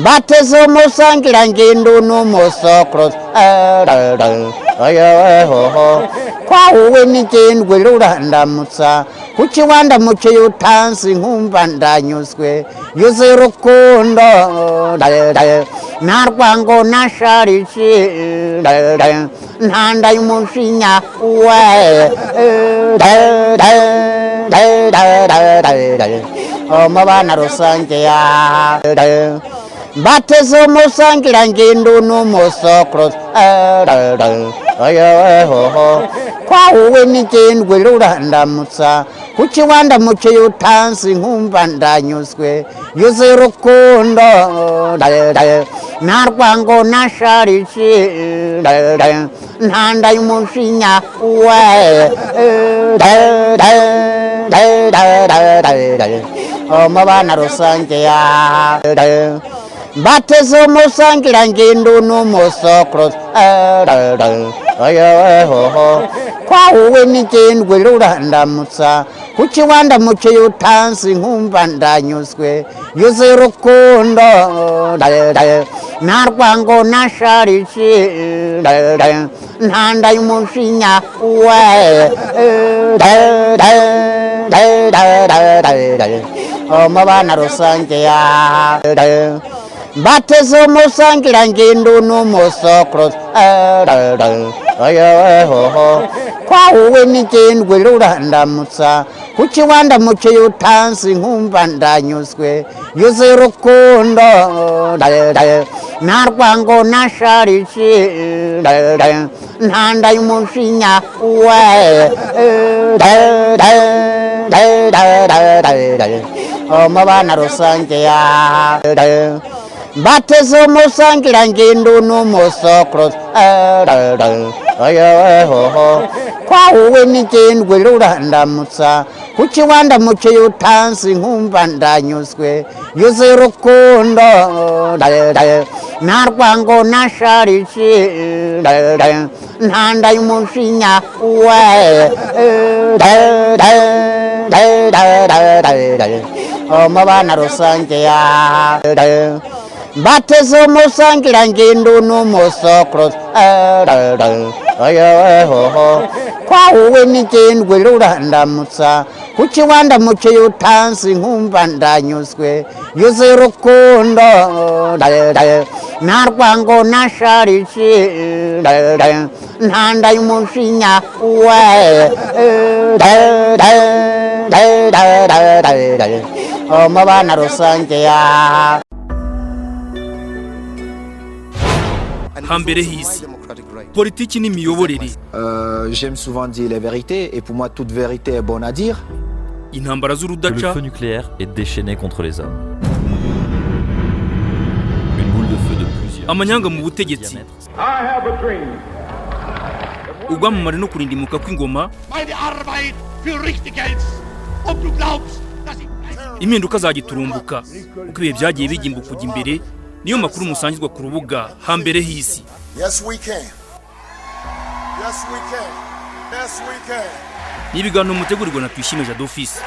Batezo musangira ngendo n'umusokro kwawe n'igendwe rurandamutsa kuki wandamutse yutansi nkumva ndanyuzwe yuze rukundo narwango nasharije ntanda y'umushinya omubana rusange ya batezo musangira ngendo n'umusokro kwawe n'igendwe rurandamutsa kuki wandamutse yutansi nkumva ndanyuzwe yuze rukundo narwango nasharije ntanda y'umushinya omubana rusange ya batezo musangira ngendo n'umusokro kwawe n'igendwe rurandamutsa kuki wandamutse yutansi nkumva ndanyuzwe yuze rukundo narwango nasharije ntanda y'umushinya omubana rusange ya batezo musangira ngendo n'umusokro kwawe n'igendwe rurandamutsa kuki wandamutse yutansi nkumva ndanyuzwe yuze rukundo narwango nasharije ntanda y'umushinya omubana rusange ya batezo musangira ngendo n'umusokro kwawe n'igendwe rurandamutsa kuki wandamutse yutansi nkumva ndanyuzwe yuze rukundo narwango nasharije ntanda y'umushinya omubana rusange ya batezo musangira ngendo n'umusokro kwawe n'igendwe rurandamutsa kuki wandamutse yutansi nkumva ndanyuzwe yuze rukundo narwango nasharije ntanda y'umushinya omubana rusange ya hambere hisi politiki n'imiyoborere. J'aime souvent dire les vérités et pour moi toute vérité est bonne à dire. Intambara z'urudaca. Le feu nucléaire est déchaîné contre les hommes. Une boule de feu de plusieurs. Amanyanga mu butegetsi. Ugwamamare no kurindimuka kw'ingoma. Impinduka zagiturumbuka uko ibihe byagiye bigimbuka kujya imbere. Niyo makuru musangizwa ku rubuga hambere hisi. Yes we can. Yes we can. Yes we can. Nibiganiro mutegurirwa na Twishime Jado Office.